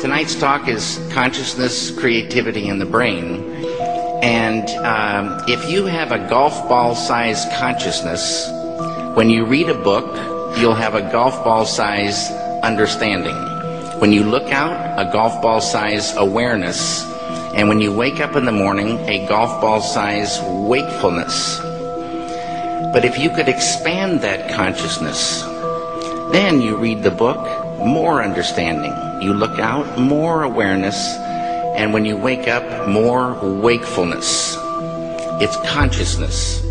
Tonight's talk is consciousness, creativity, and the brain. And if you have a golf ball-sized consciousness, when you read a book, you'll have a golf ball-sized understanding. When you look out, a golf ball-sized awareness. And when you wake up in the morning, a golf ball-sized wakefulness. But if you could expand that consciousness, then you read the book, more understanding. You look out, more awareness. And when you wake up, more wakefulness. It's consciousness.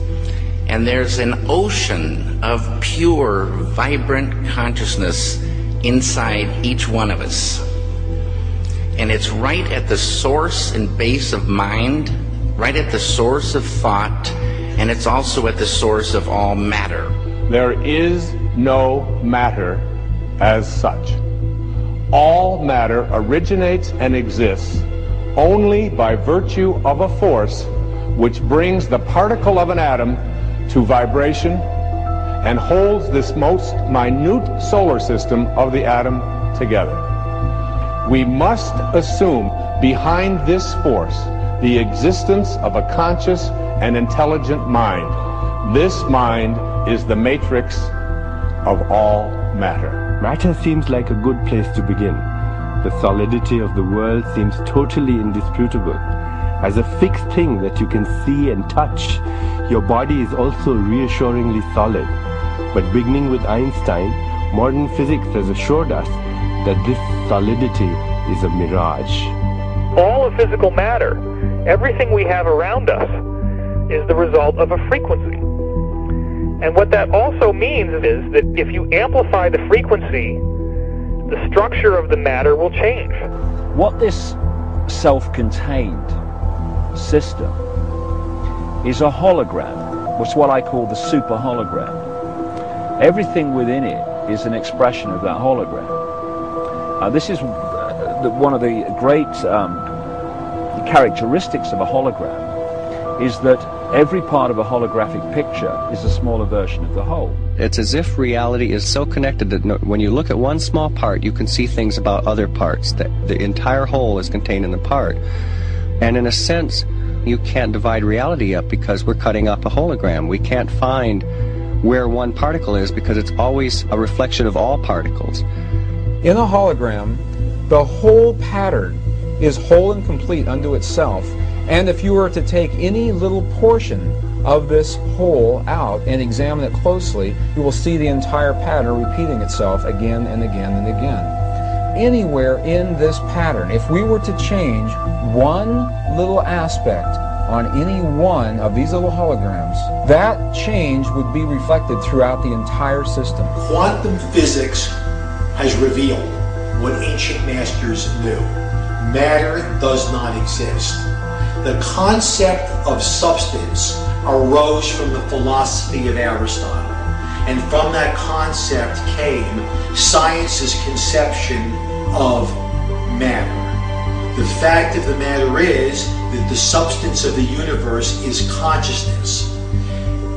And there's an ocean of pure, vibrant consciousness inside each one of us. And it's right at the source and base of mind, right at the source of thought, and it's also at the source of all matter. There is no matter as such. All matter originates and exists only by virtue of a force which brings the particle of an atom to vibration and holds this most minute solar system of the atom together. We must assume behind this force the existence of a conscious and intelligent mind. This mind is the matrix of all matter. Matter seems like a good place to begin. The solidity of the world seems totally indisputable. As a fixed thing that you can see and touch, your body is also reassuringly solid. But beginning with Einstein, modern physics has assured us that this solidity is a mirage. All of physical matter, everything we have around us, is the result of a frequency. And what that also means is that if you amplify the frequency, the structure of the matter will change. What this self-contained system is a hologram. It's what I call the super hologram. Everything within it is an expression of that hologram. This is one of the great characteristics of a hologram, is that every part of a holographic picture is a smaller version of the whole. It's as if reality is so connected that when you look at one small part, you can see things about other parts, that the entire whole is contained in the part. And in a sense, you can't divide reality up because we're cutting up a hologram. We can't find where one particle is because it's always a reflection of all particles. In a hologram, the whole pattern is whole and complete unto itself. And if you were to take any little portion of this whole out and examine it closely, you will see the entire pattern repeating itself again and again and again. Anywhere in this pattern, if we were to change one little aspect on any one of these little holograms, that change would be reflected throughout the entire system. Quantum physics has revealed what ancient masters knew. Matter does not exist. The concept of substance arose from the philosophy of Aristotle. And from that concept came science's conception of matter. The fact of the matter is that the substance of the universe is consciousness.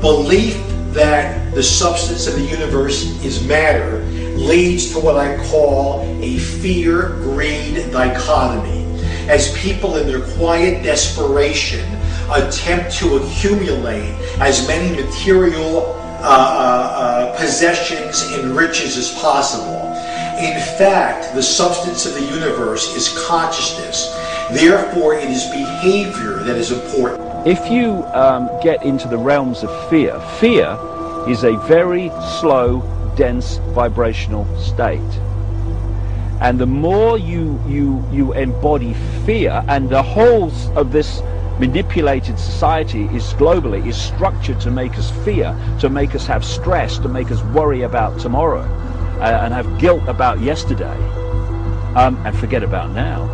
Belief that the substance of the universe is matter leads to what I call a fear-greed dichotomy. As people in their quiet desperation attempt to accumulate as many material possessions and riches as possible. In fact, the substance of the universe is consciousness. Therefore, it is behavior that is important. If you get into the realms of fear, fear is a very slow, dense vibrational state. And the more you embody fear, and the whole of this manipulated society is globally is structured to make us fear, to make us have stress, to make us worry about tomorrow, and have guilt about yesterday, and forget about now.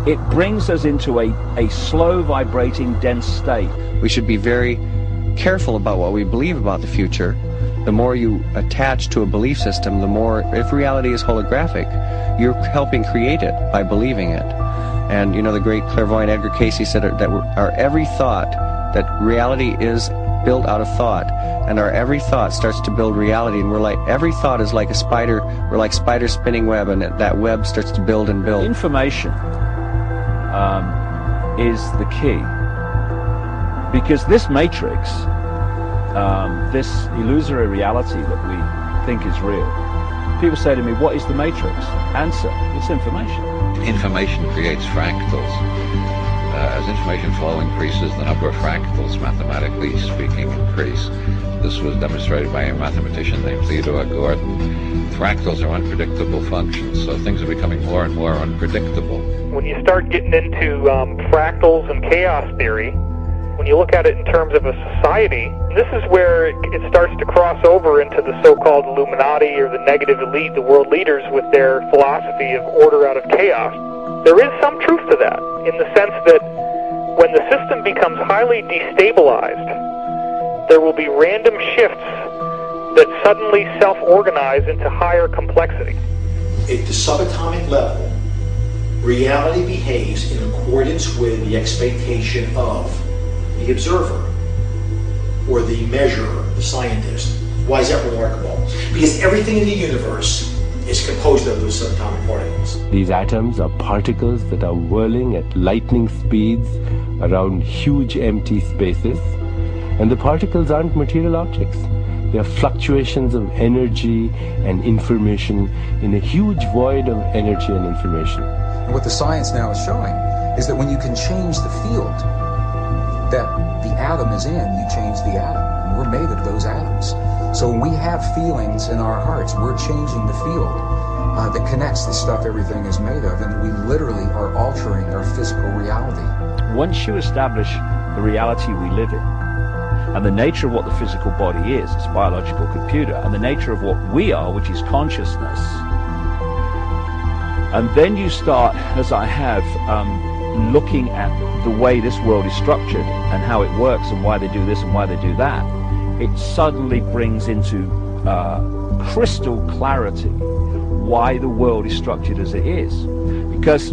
It brings us into a slow vibrating dense state. We should be very careful about what we believe about the future. The more you attach to a belief system, the more, if reality is holographic, you're helping create it by believing it. And you know, the great clairvoyant Edgar Cayce said that our every thought, that reality is built out of thought, and our every thought starts to build reality, and we're like, every thought is like a spider, we're like spider spinning web, and that web starts to build and build. Information is the key, because this matrix, this illusory reality that we think is real, people say to me, what is the matrix? Answer, it's information. Information creates fractals. As information flow increases, the number of fractals, mathematically speaking, increase. This was demonstrated by a mathematician named Theodore Gordon. Fractals are unpredictable functions, so things are becoming more and more unpredictable. When you start getting into fractals and chaos theory, when you look at it in terms of a society, this is where it starts to cross over into the so-called Illuminati or the negative elite, the world leaders with their philosophy of order out of chaos. There is some truth to that, in the sense that when the system becomes highly destabilized, there will be random shifts that suddenly self-organize into higher complexity. At the subatomic level, reality behaves in accordance with the expectation of the observer or the measurer, the scientist. Why is that remarkable? Because everything in the universe is composed of those subatomic particles. These atoms are particles that are whirling at lightning speeds around huge empty spaces, and the particles aren't material objects. They are fluctuations of energy and information in a huge void of energy and information. And what the science now is showing is that when you can change the field that the atom is in, you change the atom. And we're made of those atoms. So when we have feelings in our hearts, we're changing the field that connects the stuff everything is made of, and we literally are altering our physical reality. Once you establish the reality we live in, and the nature of what the physical body is, it's a biological computer, and the nature of what we are, which is consciousness, and then you start, as I have, looking at the way this world is structured and how it works and why they do this and why they do that, it suddenly brings into crystal clarity why the world is structured as it is. Because,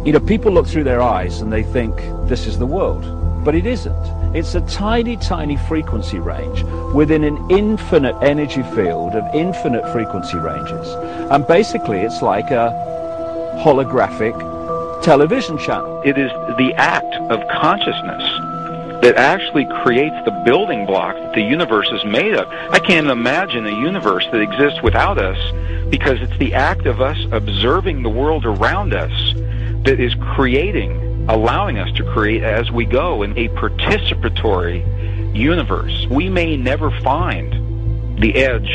you know, people look through their eyes and they think this is the world, but it isn't. It's a tiny, tiny frequency range within an infinite energy field of infinite frequency ranges. And basically it's like a holographic television channel. It is the act of consciousness that actually creates the building block that the universe is made of. I can't imagine a universe that exists without us, because it's the act of us observing the world around us that is creating, allowing us to create as we go in a participatory universe. We may never find the edge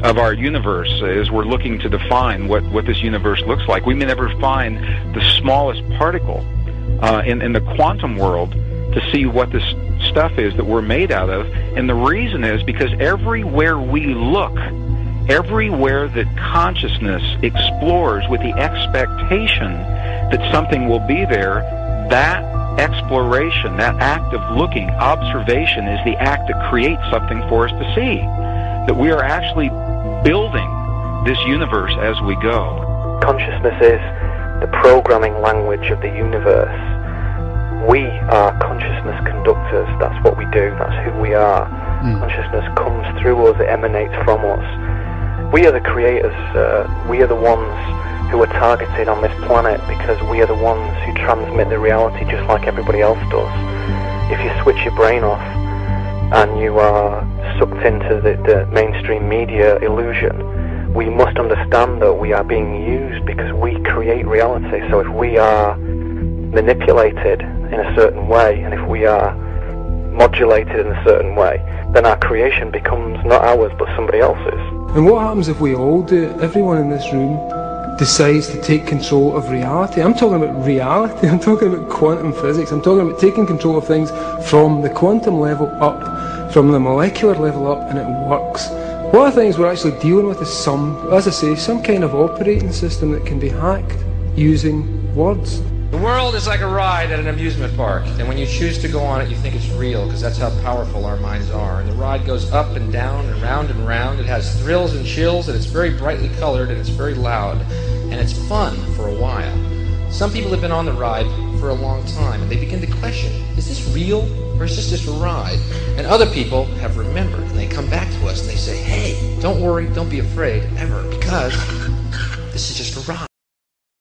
of our universe as we're looking to define what this universe looks like. We may never find the smallest particle in the quantum world to see what this stuff is that we're made out of. And the reason is because everywhere we look, everywhere that consciousness explores with the expectation that something will be there, that exploration, that act of looking, observation, is the act that creates something for us to see. That we are actually building this universe as we go. Consciousness is the programming language of the universe. We are consciousness conductors. That's what we do. That's who we are. Consciousness comes through us. It emanates from us. We are the creators. We are the ones who are targeted on this planet because we are the ones who transmit the reality just like everybody else does. If you switch your brain off and you are sucked into the mainstream media illusion, we must understand that we are being used because we create reality. So if we are manipulated in a certain way, and if we are modulated in a certain way, then our creation becomes not ours but somebody else's. And what happens if we all do it? Everyone in this room decides to take control of reality. I'm talking about reality. I'm talking about quantum physics. I'm talking about taking control of things from the quantum level up, from the molecular level up, and it works. One of the things we're actually dealing with is as I say, some kind of operating system that can be hacked using words. The world is like a ride at an amusement park, and when you choose to go on it, you think it's real, because that's how powerful our minds are. And the ride goes up and down and round and round. It has thrills and chills, and it's very brightly colored, and it's very loud, and it's fun for a while. Some people have been on the ride for a long time, and they begin to question, is this real or is this just a ride? And other people have remembered, and they come back to us and they say, hey, don't worry, don't be afraid, ever, because this is just a ride.